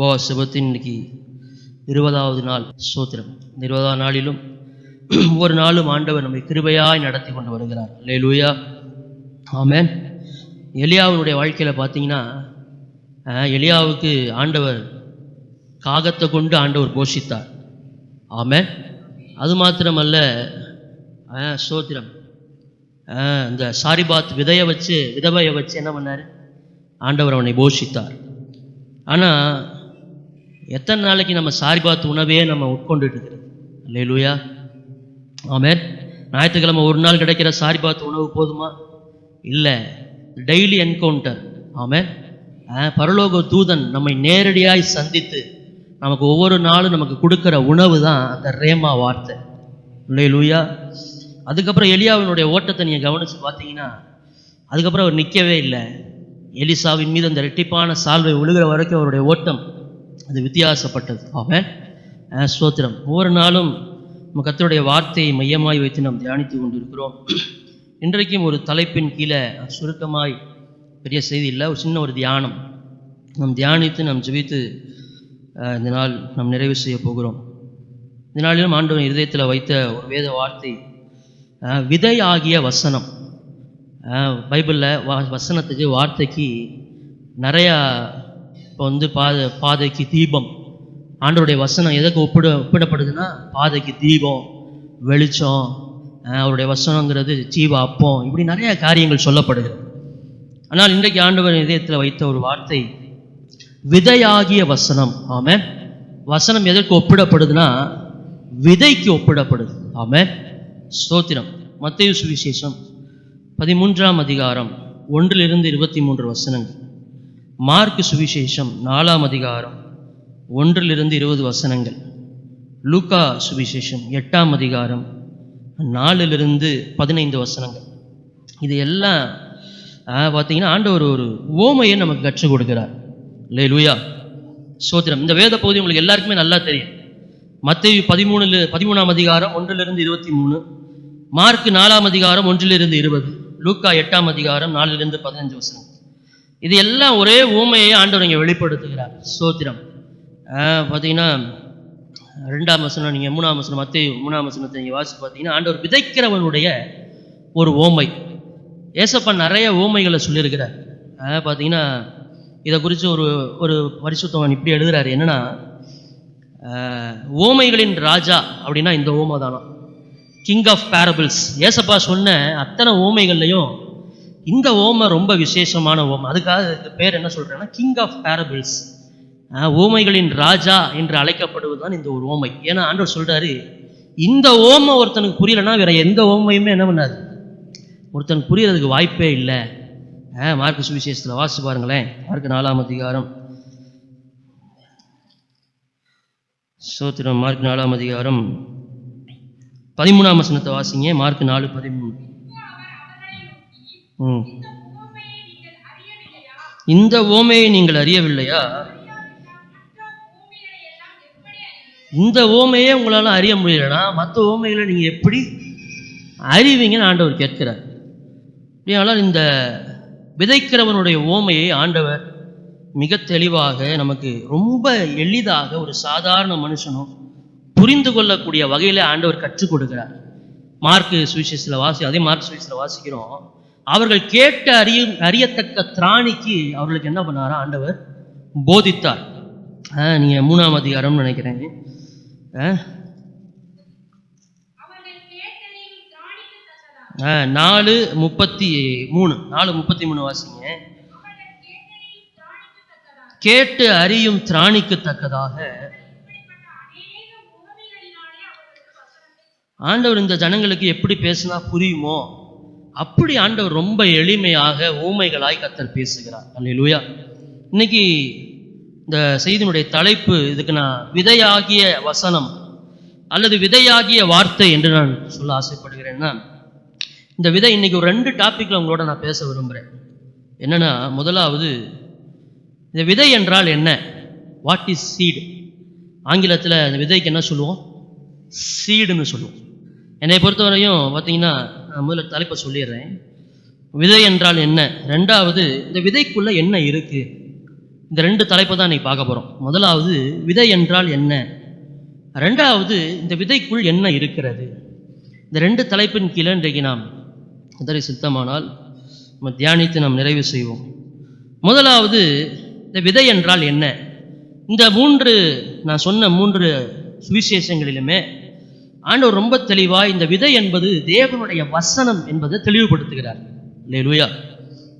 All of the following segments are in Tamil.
உபவாச ஜெபத்தின் இன்னைக்கு 20வது நாள். ஸ்தோத்திரம். இந்த 20ஆம் நாளிலும் ஒவ்வொரு நாளும் ஆண்டவர் நம்மை கிருபையாய் நடத்தி கொண்டு வருகிறார். அல்லேலூயா, ஆமென். எலியாவினுடைய வாழ்க்கையில் பார்த்தீங்கன்னா, எலியாவுக்கு ஆண்டவர் காகத்தை கொண்டு ஆண்டவர் போஷித்தார். ஆமென். அது மாத்திரமல்ல, ஸ்தோத்திரம், இந்த சாரிபாத் விதவையை வச்சு என்ன பண்ணார்? ஆண்டவர் அவனை போஷித்தார். ஆனால் எத்தனை நாளைக்கு நம்ம சாரிபாத் உணவையே நம்ம உட்கொண்டுட்டு இருக்கிறது? அல்லேலூயா, ஆமென். ஞாயிற்றுக்கிழமை ஒரு நாள் கிடைக்கிற சாரிபாத் உணவு போதுமா? இல்லை, டெய்லி என்கவுண்டர். ஆமென். பரலோக தூதன் நம்மை நேரடியாய் சந்தித்து நமக்கு ஒவ்வொரு நாளும் நமக்கு கொடுக்குற உணவு தான் அந்த ரேமா வார்த்தை. அல்லேலூயா. அதுக்கப்புறம் எலியாவினுடைய ஓட்டத்தை நீங்கள் கவனித்து பார்த்தீங்கன்னா, அதுக்கப்புறம் அவர் நிற்கவே இல்லை. எலிசாவின் மீது அந்த இரட்டிப்பான சால்வை விழுகிற வரைக்கும் அவருடைய ஓட்டம் அது வித்தியாசப்பட்டது. ஆமென். ஸ்தோத்திரம். ஒவ்வொரு நாளும் நம்ம கர்த்தருடைய வார்த்தையை மையமாய் வைத்து நாம் தியானித்து கொண்டிருக்கிறோம். இன்றைக்கும் ஒரு தலைப்பின் கீழே சுருக்கமாய், பெரிய செய்தி இல்லை, ஒரு சின்ன ஒரு தியானம் நாம் தியானித்து நாம் ஜெபித்து இந்த நாள் நாம் நிறைவு செய்ய போகிறோம். இந்த நாளிலும் ஆண்டவன் இருதயத்தில் வைத்த ஒரு வேத வார்த்தை விதை ஆகிய வசனம். பைபிளில் வசனத்துக்கு, வார்த்தைக்கு நிறையா இப்போ பாதைக்கு தீபம். ஆண்டவருடைய வசனம் எதுக்கு ஒப்பிடப்படுதுன்னா, பாதைக்கு தீபம், வெளிச்சம். அவருடைய வசனங்கிறது ஜீவ அப்பம். இப்படி நிறைய காரியங்கள் சொல்லப்படுகிறது. ஆனால் இன்றைக்கு ஆண்டவர் இதயத்தில் வைத்த ஒரு வார்த்தை விதையாகிய வசனம். ஆமென். வசனம் எதற்கு ஒப்பிடப்படுதுன்னா, விதைக்கு ஒப்பிடப்படுது. ஆமென். ஸ்தோத்திரம். மத்தேயு சுவிசேஷம் 13ஆம் அதிகாரம் 1-23 வசனங்கள். மார்க்கு சுவிசேஷம் 4ஆம் அதிகாரம் 1-20 வசனங்கள். லூக்கா சுவிசேஷம் 8ஆம் அதிகாரம் 4-15 வசனங்கள். இது எல்லாம் பார்த்தீங்கன்னா ஆண்டவர் ஒரு உவமையை நமக்கு கற்றுக் கொடுக்கிறார். அல்லேலூயா, ஸ்தோத்திரம். இந்த வேத பகுதி உங்களுக்கு எல்லாருக்குமே நல்லா தெரியும். மத்தேயு 13ஆம் அதிகாரம் 1-23, மார்க்கு 4ஆம் அதிகாரம் 1-20, லூக்கா 8ஆம் அதிகாரம் 4-15 வசனம். இது எல்லாம் ஒரே உவமையை ஆண்டவர் இங்கே வெளிப்படுத்துகிறார். ஸ்தோத்திரம். பார்த்தீங்கன்னா 2ஆம் வசனம், நீங்கள் 3ஆம் வசனம், மத்தேயு 3ஆம் வசனத்தை நீங்கள் வாசித்து பார்த்தீங்கன்னா, ஆண்டவர் விதைக்கிறவனுடைய ஒரு ஓமை. ஏசப்பா நிறைய ஓமைகளை சொல்லியிருக்கிறார். பார்த்தீங்கன்னா இதை குறித்து ஒரு பரிசுத்தவன் இப்படி எழுதுகிறார். என்னன்னா, ஓமைகளின் ராஜா அப்படின்னா இந்த ஓமை தானா, கிங் ஆஃப் பேரபிள்ஸ். ஏசப்பா சொன்ன அத்தனை ஓமைகள்லையும் இந்த ஓமை ரொம்ப விசேஷமான ஓமை. அதுக்காக இதுக்கு பேர் என்ன சொல்றேன்னா, கிங் ஆஃப் பேரபிள்ஸ். ஓமைகளின் ராஜா என்று அழைக்கப்படுவதுதான் இந்த ஒரு ஓமை. ஏன்னா ஆண்டவர் சொல்றாரு, இந்த ஓமை ஒருத்தனுக்கு புரியலன்னா வேற எந்த ஓமையுமே என்ன பண்ணாது, ஒருத்தனுக்கு புரியறதுக்கு வாய்ப்பே இல்லை. மார்க்கு சுவிசேஷத்தில் வாசிச்சு பாருங்களேன். மார்க்கு 4ஆம் அதிகாரம், ஸ்தோத்திரம், மார்க்கு 4ஆம் அதிகாரம் 13ஆம் வசனத்தை வாசிங்க. மார்க்கு 4:13. இந்த ஓமையை நீங்கள் அறியவில்லையா? இந்த ஓமையே உங்களால் அறிய முடியலன்னா மற்ற ஓமைகளை நீங்கள் எப்படி அறிவீங்கன்னு ஆண்டவர் கேட்கிறார். அப்படியானால் இந்த விதைக்கிறவனுடைய ஓமையை ஆண்டவர் மிக தெளிவாக நமக்கு ரொம்ப எளிதாக ஒரு சாதாரண மனுஷனும் புரிந்து கொள்ளக்கூடிய வகையில் ஆண்டவர் கற்றுக் கொடுக்கிறார். மார்க்கு சுவிசேஷத்தில் அதே மார்க் சுவிசேஷத்தில் வாசிக்கிறோம். அவர்கள் கேட்டு அறியத்தக்க திராணிக்கு அவர்களுக்கு என்ன பண்ணாரா, ஆண்டவர் போதித்தார். நீங்கள் 3ஆம் அதிகாரம் நினைக்கிறேன், 4:33 வாசிங்க. கேட்டு அறியும் திராணிக்கு தக்கதாக ஆண்டவர் இந்த ஜனங்களுக்கு எப்படி பேசினா புரியுமோ அப்படி ஆண்டவர் ரொம்ப எளிமையாக ஊமைகளாய் கர்த்தர் பேசுகிறார். அல்லேலூயா. இன்னைக்கு இந்த செய்தியினுடைய தலைப்பு, இதுக்கு நான் விதையாகிய வசனம் அல்லது விதையாகிய வார்த்தை என்று நான் சொல்ல ஆசைப்படுகிறேன்னா, இந்த விதை இன்னைக்கு ஒரு 2 டாபிக்ல உங்களோட நான் பேச விரும்புகிறேன். என்னன்னா, முதலாவது, இந்த விதை என்றால் என்ன? What is seed? ஆங்கிலத்தில் இந்த விதைக்கு என்ன சொல்லுவோம்? சீடுன்னு சொல்லுவோம். என்னை பொறுத்தவரையும் பார்த்தீங்கன்னா, நான் முதல்ல தலைப்பை சொல்லிடுறேன். விதை என்றால் என்ன, ரெண்டாவது இந்த விதைக்குள்ள என்ன இருக்கு, இந்த 2 தலைப்பை தான் இன்னைக்கு பார்க்க போகிறோம். முதலாவது விதை என்றால் என்ன, ரெண்டாவது இந்த விதைக்குள் என்ன இருக்கிறது. இந்த 2 தலைப்பின் கீழே இன்றைக்கு நாம் இதரை சித்தமானால் நம்ம தியானித்து நாம் நிறைவு செய்வோம். முதலாவது இந்த விதை என்றால் என்ன. இந்த நான் சொன்ன 3 சுவிசேஷங்களிலுமே ஆண்டவர் ரொம்ப தெளிவாய் இந்த விதை என்பது தேவனுடைய வசனம் என்பதை தெளிவுபடுத்துகிறார். அல்லேலூயா.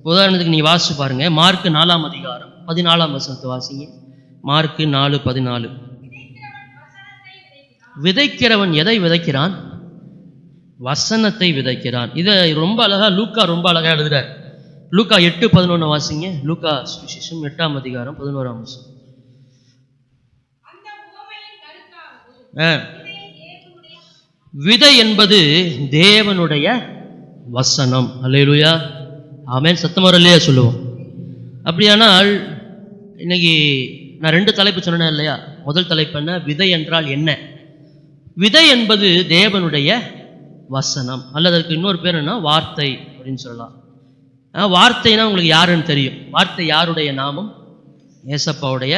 உதாரணத்துக்கு நீ வாசிச்சு பாருங்க, மார்க் 4ஆம் அதிகாரம் 14ஆம் வசனத்தை வாசிங்க. மார்க் 4:14. விதைக்கிறவன் எதை விதைக்கிறான்? வசனத்தை விதைக்கிறான். இதை ரொம்ப அழகா லூக்கா ரொம்ப அழகா எழுதுறார். லூக்கா 8:11 வாசிங்க. லூக்கா சுவிசேஷம் 8ஆம் அதிகாரம் 11ஆம் வசனம். விதை என்பது தேவனுடைய வசனம். அல்லேலூயா. ஆமென். சத்தமா இல்லையா சொல்லுவோம். அப்படியானால் இன்னைக்கு நான் 2 தலைப்பு சொன்னேன் இல்லையா. முதல் தலைப்பு என்ன? விதை என்றால் என்ன. விதை என்பது தேவனுடைய வசனம், அல்லது அதுக்கு இன்னொரு பேர் என்ன? வார்த்தை அப்படின்னு சொல்லலாம். வார்த்தைனா உங்களுக்கு யாருன்னு தெரியும். வார்த்தை யாருடைய நாமம்? ஏசப்பாவுடைய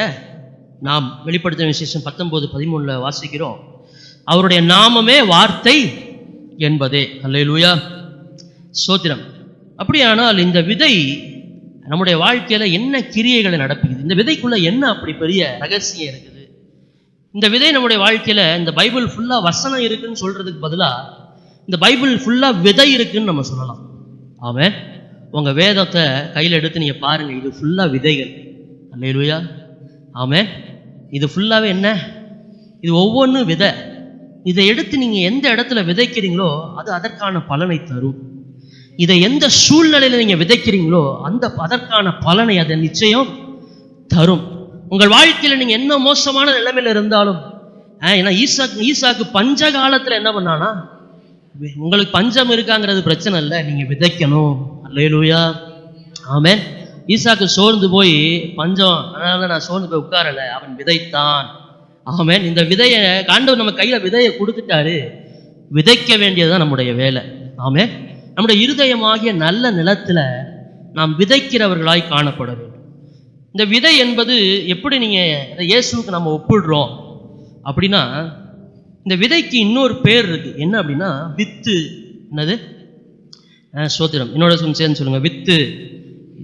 நாம். வெளிப்படுத்தின விசேஷம் 19:13 வாசிக்கிறோம், அவருடைய நாமமே வார்த்தை என்பதே. அல்லேலூயா. ஸ்தோத்திரம். அப்படியானால் இந்த விதை நம்முடைய வாழ்க்கையில என்ன கிரியைகளை நடப்பிக்குது? இந்த விதைக்குள்ள என்ன அப்படி பெரிய ரகசியம் இருக்குது? இந்த விதை நம்முடைய வாழ்க்கையில இந்த பைபிள் ஃபுல்லா வசனம் இருக்குன்னு சொல்றதுக்கு பதிலா இந்த பைபிள் ஃபுல்லா விதை இருக்குன்னு நம்ம சொல்லலாம். ஆமென். உங்க வேதத்தை கையில் எடுத்து நீங்க பாருங்க, இது ஃபுல்லா விதைகள். அல்லேலூயா. ஆமென். இது ஃபுல்லாவே என்ன? இது ஒவ்வொன்றும் விதை. இதை எடுத்து நீங்க எந்த இடத்துல விதைக்கிறீங்களோ அது அதற்கான பலனை தரும். இதை எந்த சூழ்நிலையில நீங்க விதைக்கிறீங்களோ அதற்கான பலனை அதை நிச்சயம் தரும். உங்கள் வாழ்க்கையில நீங்க என்ன மோசமான நிலைமையில இருந்தாலும், ஏன்னா ஈசாக்கு பஞ்ச காலத்துல என்ன பண்ணானா, உங்களுக்கு பஞ்சம் இருக்காங்கிறது பிரச்சனை இல்லை, நீங்க விதைக்கணும். அல்லேலூயா. ஆமென். ஈசாக்கு சோர்ந்து போய் பஞ்சம், அதனால நான் சோர்ந்து போய் உட்காரல, அவன் விதைத்தான். ஆமென். இந்த விதையை ஆண்டவர் நம்ம கையில விதையை கொடுத்துட்டாரு. விதைக்க வேண்டியதுதான் நம்முடைய வேலை. ஆமென். நம்முடைய இருதயமாகிய நல்ல நிலத்துல நாம் விதைக்கிறவர்களாய் காணப்பட வேண்டும். இந்த விதை என்பது எப்படி நீங்க இயேசுவுக்கு நம்ம ஒப்பிடுறோம் அப்படின்னா, இந்த விதைக்கு இன்னொரு பேர் இருக்கு. என்ன அப்படின்னா வித்து. என்னது? ஸ்தோத்திரம். என்னோட சேர்ந்து சொல்லுங்க, வித்து.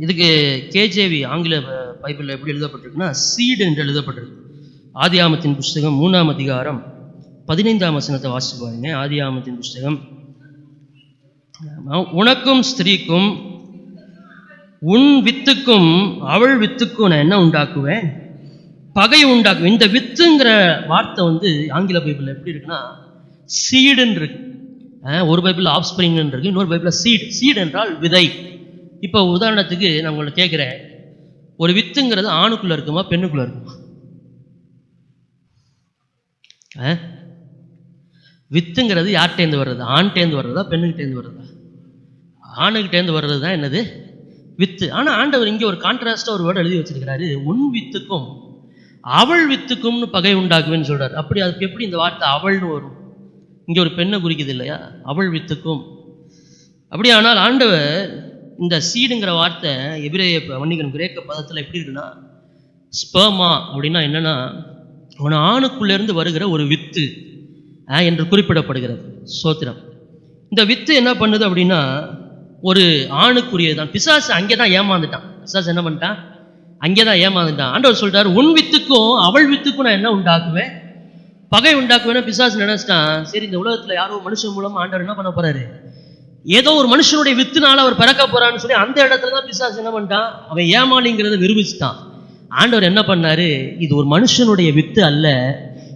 இதுக்கு கேஜேவி ஆங்கில பைபிள்ல எப்படி எழுதப்பட்டிருக்குன்னா சீடு என்று எழுதப்பட்டிருக்கு. ஆதியாகமத்தின் புஸ்தகம் 3ஆம் அதிகாரம் 15ஆம் வசனத்தை வாசிச்சு பாருங்க. ஆதியாகமத்தின் புஸ்தகம். உனக்கும் ஸ்திரீக்கும் உன் வித்துக்கும் அவள் வித்துக்கும் நான் என்ன உண்டாக்குவேன்? பகை உண்டாக்குவேன். இந்த வித்துங்கிற வார்த்தை ஆங்கில பைபிள் எப்படி இருக்குன்னா சீடுன்னு இருக்கு. ஒரு பைபிள் ஆஃப் ஸ்பிரிங் இருக்கு, இன்னொரு பைபிள் சீடு. சீடு என்றால் விதை. இப்போ உதாரணத்துக்கு நான் உங்களை கேட்குறேன், ஒரு வித்துங்கிறது ஆணுக்குள்ள இருக்குமா பெண்ணுக்குள்ள இருக்குமா? வித்துங்கிறது யார்கிட்டேருந்து வர்றது? ஆண்கிட்டேருந்து வர்றதா பெண்ணுகிட்டேருந்து வர்றதா? ஆணுகிட்டேருந்து வர்றது தான் என்னது? வித்து. ஆனால் ஆண்டவர் இங்கே ஒரு கான்ட்ராஸ்டாக ஒரு வேர்டு எழுதி வச்சிருக்கிறாரு, உன் வித்துக்கும் அவள் வித்துக்கும்னு பகை உண்டாக்குவேன்னு சொல்றாரு. அப்படி அதுக்கு எப்படி இந்த வார்த்தை அவள்னு வரும்? இங்கே ஒரு பெண்ணை குறிக்குது இல்லையா, அவள் வித்துக்கும். அப்படியானால் ஆண்டவர் இந்த சீடுங்கிற வார்த்தை கிரேக்க பதத்தில் எப்படி இருக்குன்னா ஸ்பெர்மா அப்படின்னா என்னன்னா ஆணுக்குள்ளேருந்து வருகிற ஒரு வித்து என்று குறிப்பிடப்படுகிறது. ஸ்தோத்திரம். இந்த வித்து என்ன பண்ணுது அப்படின்னா ஒரு ஆணுக்குரியதான். பிசாசு அங்கேதான் ஏமாந்துட்டான். பிசாசு என்ன பண்ணிட்டான்? அங்கேதான் ஏமாந்துட்டான். ஆண்டவர் சொல்றாரு, உன் வித்துக்கும் அவள் வித்துக்கும் நான் என்ன உண்டாக்குவேன்? பகை உண்டாக்குவேன்னா பிசாசு நினைச்சிட்டான், சரி இந்த உலகத்துல யாரோ மனுஷன் மூலமா ஆண்டவர் என்ன பண்ண போறாரு, ஏதோ ஒரு மனுஷனுடைய வித்துனால அவர் பிறக்க போறான்னு சொல்லி அந்த இடத்துலதான் பிசாசு என்ன பண்ணிட்டான், அவன் ஏமாளிங்கிறத நிரூபிச்சுட்டான். ஆண்டவர் என்ன பண்ணாரு, இது ஒரு மனுஷனுடைய வித்து அல்ல,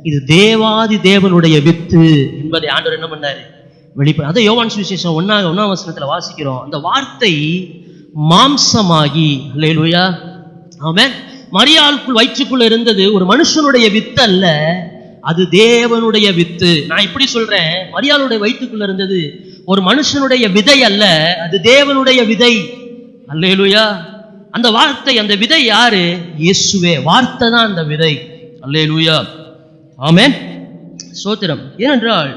இது தேவாதி தேவனுடைய வித்து என்பதை ஆண்டவர் என்ன பண்ணாரு, வெளிப்பட. அதை யோவான் சுவிசேஷம் 1ஆம் வசனத்துல வாசிக்கிறோம். அந்த வார்த்தை மாம்சமாகி. அல்லேலூயா. ஆமென். மரியாளுக்குள் வயிற்றுக்குள்ள இருந்தது ஒரு மனுஷனுடைய வித்து அல்ல, அது தேவனுடைய வித்து. நான் இப்படி சொல்றேன், மரியாளுடைய வயிற்றுக்குள்ள இருந்தது ஒரு மனுஷனுடைய விதை அல்ல, அது தேவனுடைய விதை. அல்லேலூயா. அந்த வார்த்தை, அந்த விதை யாரு? இயேசுவே. வார்த்தை தான் அந்த விதை. அல்லேலூயா. ஆமென். ஸ்தோத்திரம். ஏனென்றால்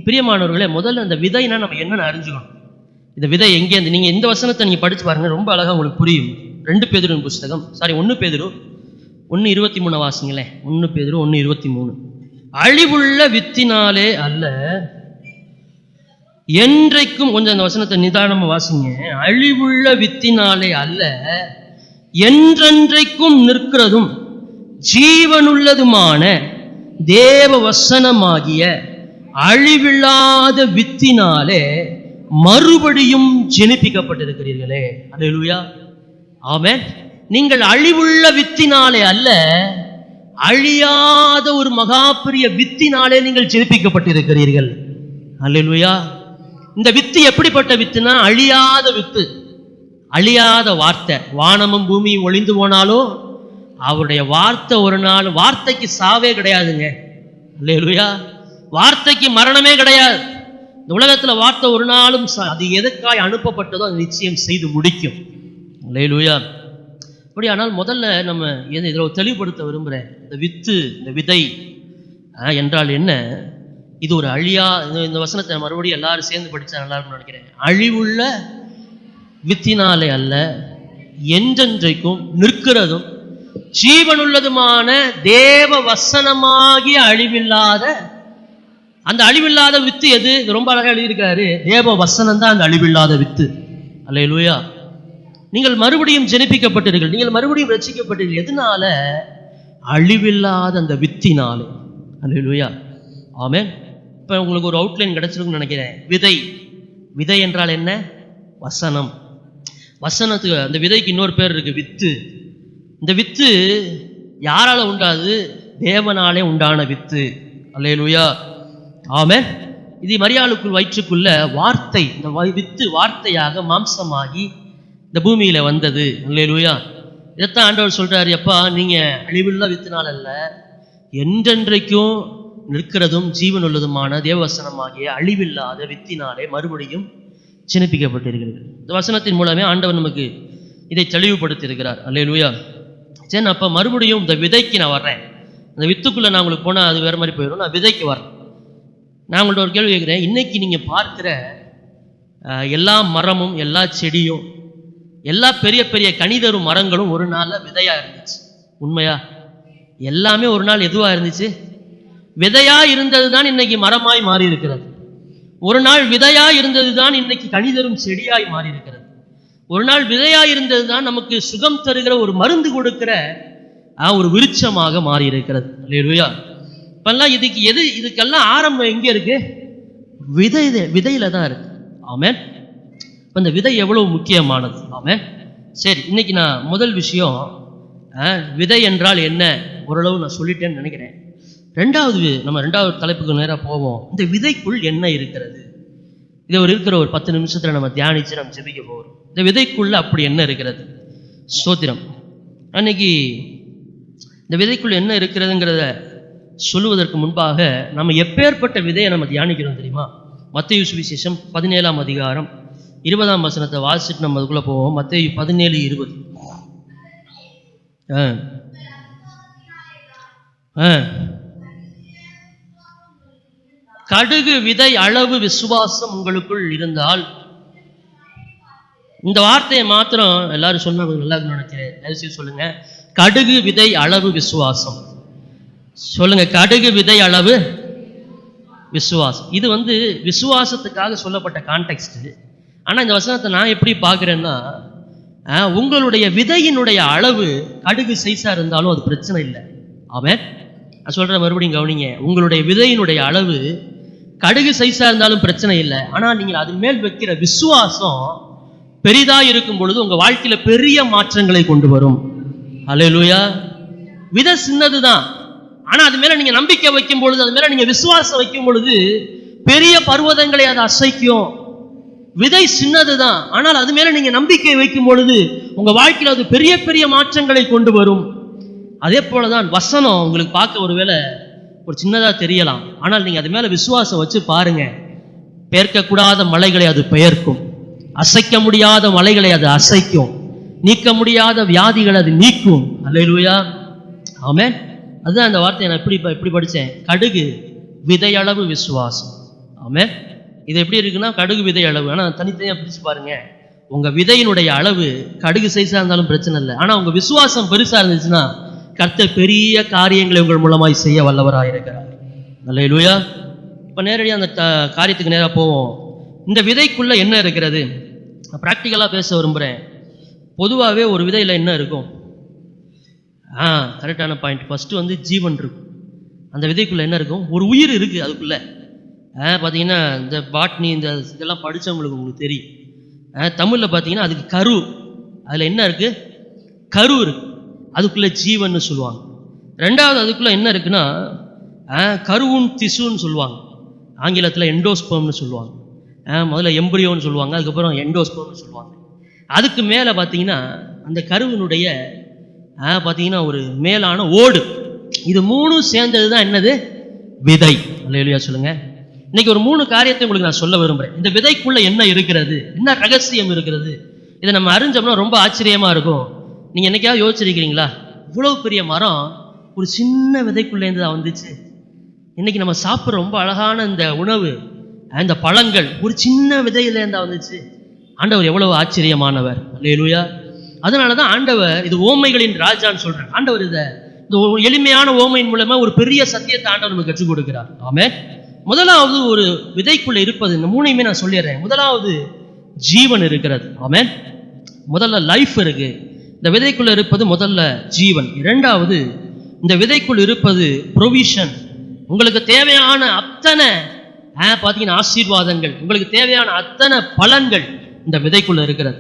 பிரியமானவர்களே, முதல்ல அந்த விதைனா நம்ம என்னன்னு அறிஞ்சுக்கணும். இந்த விதை எங்கே, நீங்க இந்த வசனத்தை நீங்க படிச்சு பாருங்க, ரொம்ப அழகா உங்களுக்கு புரியும். பேதுருவின் புஸ்தகம் 1 பேதுரு 1:23 வாசிங்களேன். 1 பேதுரு 1:23. அழிவுள்ள வித்தினாலே அல்ல என்றைக்கும், கொஞ்சம் அந்த வசனத்தை நிதானமா வாசிங்க. அழிவுள்ள வித்தினாலே அல்ல என்றென்றைக்கும் நிற்கிறதும் ஜீவனுள்ளதுமான தேவ வசனமாகிய அழிவில்லாத வித்தினாலே மறுபடியும் ஜெனிப்பிக்கப்பட்டிருக்கிறீர்களே. அல்லேலூயா, ஆமென். நீங்கள் அழிவுள்ள வித்தினாலே அல்ல, அழியாத ஒரு மகா பெரிய வித்தினாலே நீங்கள் ஜெனிப்பிக்கப்பட்டிருக்கிறீர்கள். அல்லேலூயா. இந்த வித்து எப்படிப்பட்ட வித்துனா, அழியாத வித்து, அழியாத வார்த்தை. வானமும் பூமியும் ஒளிந்து போனாலும் அவருடைய வார்த்தை ஒரு நாள், வார்த்தைக்கு சாவே கிடையாதுங்க. அல்லேலூயா. வார்த்தைக்கு மரணமே கிடையாது. இந்த உலகத்துல வார்த்தை ஒரு நாளும் அது எதற்காய் அனுப்பப்பட்டதோ அது நிச்சயம் செய்து முடிக்கும். அல்லேலூயா. அப்படியானால் முதல்ல நம்ம இதில் தெளிவுபடுத்த விரும்புகிறேன். இந்த வித்து, இந்த விதை என்றால் என்ன? இது ஒரு அழியா, இந்த வசனத்தை மறுபடியும் எல்லாரும் சேர்ந்து படித்தா நல்லா இருக்கும்னு நினைக்கிறேன். அழிவுள்ள வித்தினாலே அல்ல, என்றென்றைக்கும் நிற்கிறதும் ஜீவனுள்ளதுமான தேவ வசனமாகிய அழிவில்லாத, அந்த அழிவில்லாத வித்து எது? ரொம்ப அழகா எழுதியிருக்காரு. தேவ வசனம் தான் அந்த அழிவில்லாத வித்து. அல்லேலூயா. நீங்கள் மறுபடியும் ஜெனிப்பிக்கப்பட்டீர்கள், நீங்கள் மறுபடியும் ரட்சிக்கப்பட்டீர்கள். எதனால? அழிவில்லாத அந்த வித்தினாலே. அல்லேலூயா, ஆமென். இப்போ உங்களுக்கு ஒரு அவுட்லைன் கிடைச்சிருக்குன்னு நினைக்கிறேன். விதை, விதை என்றால் என்ன? வசனம். வசனத்துக்கு, அந்த விதைக்கு இன்னொரு பேர் இருக்கு, வித்து. இந்த வித்து யாரால உண்டாது? தேவனாலே உண்டான வித்து. அல்லேலூயா, ஆமென். இது மரியாளுக்குள் வயிற்றுக்குள்ள வார்த்தை, இந்த வித்து வார்த்தையாக மாம்சமாகி இந்த பூமியில வந்தது. அல்லேலூயா. இதைத்தான் ஆண்டவர் சொல்றாரு, எப்பா நீங்க அழிவுள்ள வித்தினால் அல்ல, என்றென்றைக்கும் நிற்கிறதும் ஜீவன் உள்ளதுமான தேவவசனமாகிய அழிவில்லாத வித்தினாலே மறுபடியும் சினிப்பிக்கப்பட்டிருக்கிறது. இந்த வசனத்தின் மூலமே ஆண்டவர் நமக்கு இதை தெளிவுபடுத்தி இருக்கிறார். அல்லேலூயா. சரி, அப்ப மறுபடியும் இந்த விதைக்கு நான் வர்றேன். அந்த வித்துக்குள்ள நான் உங்களுக்கு போனா அது வேற மாதிரி போயிடும். நான் விதைக்கு வர்றேன். நான் உங்கள்ட்ட ஒரு கேள்வி கேட்கிறேன். இன்னைக்கு நீங்க பார்க்கிற எல்லா மரமும், எல்லா செடியும், எல்லா பெரிய பெரிய கனிதரும் மரங்களும் ஒரு நாள்ல விதையா இருந்துச்சு. உண்மையா? எல்லாமே ஒரு நாள் எதுவா இருந்துச்சு? விதையா இருந்தது தான் இன்னைக்கு மரமாய் மாறி இருக்கிறது. ஒரு நாள் விதையா இருந்தது தான் இன்னைக்கு கனிதரும் செடியாய் மாறி இருக்கிறது. ஒரு நாள் விதையா இருந்தது தான் நமக்கு சுகம் தருகிற ஒரு மருந்து கொடுக்கிற ஒரு விருட்சமாக மாறி இருக்கிறது. அல்லேலூயா. இப்பெல்லாம் இதுக்கெல்லாம் ஆரம்பம் எங்க இருக்கு? விதையில தான் இருக்கு. ஆமென். இந்த விதை எவ்வளவு முக்கியமானது. ஆமென். சரி, இன்னைக்கு நான் முதல் விஷயம், விதை என்றால் என்ன ஓரளவு நான் சொல்லிட்டேன்னு நினைக்கிறேன். நம்ம ரெண்டாவது தலைப்புக்கு நேராக போவோம். இந்த விதைக்குள் என்ன இருக்கிறது? இதை இருக்கிற ஒரு 10 நிமிஷத்துல நம்ம தியானிச்சு நம்ம ஜெபிக்க போகிறோம். இந்த விதைக்குள்ள அப்படி என்ன இருக்கிறது? ஸ்தோத்திரம். அன்னைக்கு இந்த விதைக்குள்ள என்ன இருக்கிறதுங்கிறத சொல்லுவதற்கு முன்பாக நம்ம எப்பேற்பட்ட விதையை நம்ம தியானிக்கிறோம் தெரியுமா? மத்தேயு சுவிசேஷம் 17ஆம் அதிகாரம் 20ஆம் வசனத்தை வாசிச்சுட்டு நம்ம அதுக்குள்ள போவோம். மத்தேயு 17:20. கடுகு விதை அளவு விசுவாசம் உங்களுக்குள் இருந்தால், இந்த வார்த்தையை மாத்திரம் எல்லாரும் சொன்னா நல்லா நினைக்கிறேன். சொல்லுங்க, கடுகு விதை அளவு விசுவாசம். சொல்லுங்க, கடுகு விதை அளவு விசுவாசம். இது விசுவாசத்துக்காக சொல்லப்பட்ட கான்டெக்ஸ்ட். ஆனா இந்த வசனத்தை நான் எப்படி பார்க்கிறேன்னா, உங்களுடைய விதையினுடைய அளவு கடுகு சைஸா இருந்தாலும் அது பிரச்சனை இல்லை. ஆமென். நான் சொல்ற மறுபடியும் கவனிங்க. உங்களுடைய விதையினுடைய அளவு கடுகு சைஸா இருந்தாலும் பிரச்சனை இல்லை. ஆனா நீங்கள் அது மேல் வைக்கிற விசுவாசம் பெரிதா இருக்கும் பொழுது உங்க வாழ்க்கையில பெரிய மாற்றங்களை கொண்டு வரும். அல்லேலூயா. விதை சின்னதுதான், ஆனா அது மேல நீங்க நம்பிக்கை வைக்கும் பொழுது, அது மேல நீங்க விசுவாசம் வைக்கும் பொழுது பெரிய பர்வதங்களை அது அசைக்கும். விதை சின்னதுதான், ஆனால் அது மேல நீங்க நம்பிக்கை வைக்கும் பொழுது உங்க வாழ்க்கையில அது பெரிய பெரிய மாற்றங்களை கொண்டு வரும். அதே போலதான் வசனம் உங்களுக்கு பார்க்க ஒருவேளை ஒரு சின்னதா தெரியலாம், ஆனால் நீங்க அது மேல விசுவாசம் வச்சு பாருங்க. பெயர்க்கக்கூடாத மலைகளை அது பெயர்க்கும், அசைக்க முடியாத மலைகளை அது அசைக்கும், நீக்க முடியாத வியாதிகளை அது நீக்கும். அல்லேலூயா, ஆமென். அதுதான் அந்த வார்த்தையை நான் எப்படி படித்தேன். கடுகு விதையளவு விசுவாசம். ஆமென். இது எப்படி இருக்குன்னா, கடுகு விதை அளவு. ஆனால் தனித்தனியாக பிரித்து பாருங்க. உங்க விதையினுடைய அளவு கடுகு சைஸா இருந்தாலும் பிரச்சனை இல்லை. ஆனா உங்க விசுவாசம் பெருசா இருந்துச்சுன்னா கர்த்தர் பெரிய காரியங்களை உங்கள் மூலமாய் செய்ய வல்லவராயிருக்கிறார். அல்லேலூயா. இப்ப நேரடியாக அந்த காரியத்துக்கு நேராக போவோம். இந்த விதைக்குள்ள என்ன இருக்கிறது? பிராக்டிக்கலா பேச விரும்புறேன். பொதுவாகவே ஒரு விதையில என்ன இருக்கும்? கரெக்டான பாயிண்ட். ஃபர்ஸ்ட் வந்து ஜீவன் இருக்கும். அந்த விதைக்குள்ள என்ன இருக்கும்? ஒரு உயிர் இருக்கு அதுக்குள்ள. பார்த்தீங்கன்னா இந்த பாட்னி இந்த இதெல்லாம் படித்தவங்களுக்கு உங்களுக்கு தெரியும். தமிழில் பார்த்தீங்கன்னா அதுக்கு கரு, அதில் என்ன இருக்கு? கரு இருக்கு, அதுக்குள்ள ஜீவன் சொல்லுவாங்க. ரெண்டாவது அதுக்குள்ள என்ன இருக்குன்னா கருவும் திசுன்னு சொல்லுவாங்க. ஆங்கிலத்தில் எண்டோஸ்பம்னு சொல்லுவாங்க. முதல்ல எம்பரியோன்னு சொல்லுவாங்க, அதுக்கப்புறம் எண்டோஸ்பம்னு சொல்லுவாங்க. அதுக்கு மேலே பார்த்தீங்கன்னா அந்த கருவினுடைய பார்த்தீங்கன்னா ஒரு மேலான ஓடு. இது மூணும் சேர்ந்தது தான் என்னது? விதை. அல்லேலூயா சொல்லுங்க. இன்னைக்கு ஒரு 3 காரியத்தை உங்களுக்கு நான் சொல்ல விரும்புறேன். இந்த விதைக்குள்ள என்ன இருக்கிறது, என்ன ரகசியம் இருக்கிறது, இதை நம்ம அறிஞ்சோம்னா ரொம்ப ஆச்சரியமா இருக்கும். நீங்க என்னைக்காவது யோசிச்சிருக்கிறீங்களா? இவ்வளவு பெரிய மரம் ஒரு சின்ன விதைக்குள்ளேருந்து தான் வந்துச்சு. இன்னைக்கு நம்ம சாப்பிட்ற ரொம்ப அழகான இந்த உணவு, இந்த பழங்கள் ஒரு சின்ன விதையிலேருந்து வந்துச்சு. ஆண்டவர் எவ்வளவு ஆச்சரியமானவர். அல்லேலூயா. அதனாலதான் ஆண்டவர் இது ஓமைகளின் ராஜான்னு சொல்றார். ஆண்டவர் இந்த எளிமையான ஓமையின் மூலமா ஒரு பெரிய சத்தியத்தை ஆண்டவர் நமக்கு கற்றுக் கொடுக்கிறார். ஆமென். முதலாவது ஒரு விதைக்குள்ள இருப்பது, இந்த 3ஐயுமே நான் சொல்லிடுறேன். முதலாவது ஜீவன் இருக்கிறது. ஆமென். முதல்ல லைஃப் இருக்கு. இந்த விதைக்குள்ள இருப்பது முதல்ல ஜீவன். இரண்டாவது இந்த விதைக்குள் இருப்பது ப்ரொவிஷன். உங்களுக்கு தேவையான அத்தனை பார்த்தீங்கன்னா ஆசீர்வாதங்கள், உங்களுக்கு தேவையான அத்தனை பலன்கள் இந்த விதைக்குள்ள இருக்கிறது.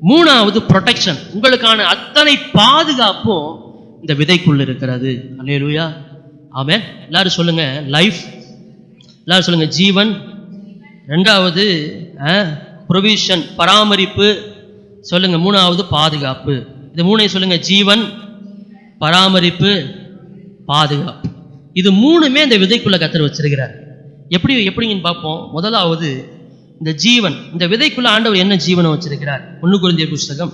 மூணாவது ப்ரொடெக்ஷன். உங்களுக்கான அத்தனை பாதுகாப்பும் இந்த விதைக்குள்ள இருக்கிறது. அல்லேலூயா. ஆமென். எல்லாரும் சொல்லுங்க லைஃப். எல்லாரும் சொல்லுங்க ஜீவன். ரெண்டாவது ப்ரொவிஷன், பராமரிப்பு. சொல்லுங்க மூணாவது பாதுகாப்பு. இது 3ஐயும் சொல்லுங்க. ஜீவன், பராமரிப்பு, பாதுகாப்பு. இது 3மே இந்த விதைக்குள்ள கர்த்தர் வச்சிருக்கிறார். எப்படின்னு பார்ப்போம். முதலாவது இந்த ஜீவன். இந்த விதைக்குள்ள ஆண்டவர் என்ன ஜீவனை வச்சிருக்கிறார்? 1 கொரிந்தியர் புஸ்தகம்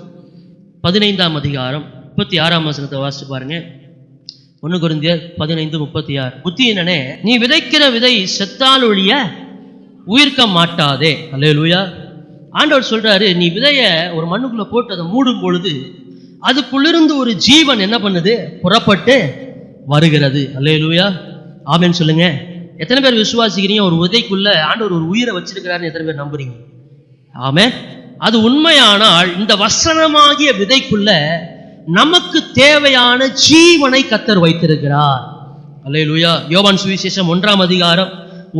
15ஆம் அதிகாரம் 36ஆம் வசனத்தை வாசிச்சு பாருங்க. 1 கொரிந்தியர் 15:36. புத்தியினனே, நீ விதைக்கிற விதை செத்தால் ஒழிய உயிர்க்க மாட்டாதே. அல்லேலூயா. ஆண்டவர் சொல்றாரு, நீ விதைய ஒரு மண்ணுக்குள்ள போட்டு அதை மூடும் பொழுது அதுக்குள்ளிருந்து ஒரு ஜீவன் என்ன பண்ணுது? புறப்பட்டு வருகிறது. அல்லேலூயா. ஆமென் சொல்லுங்க. எத்தனை பேர் விசுவாசிக்கிறீங்க ஒரு விதைக்குள்ள ஆண்டவர் ஒரு உயிரை வச்சிருக்கிறாருன்னு எத்தனை பேர் நம்புறீங்க? ஆமென். அது உண்மையானால் இந்த வசனமாகிய விதைக்குள்ள நமக்கு தேவையான ஜீவனை கர்த்தர் வைத்திருக்கிறார். அல்லேலூயா. யோவான் சுவிசேஷம் 1ஆம் அதிகாரம்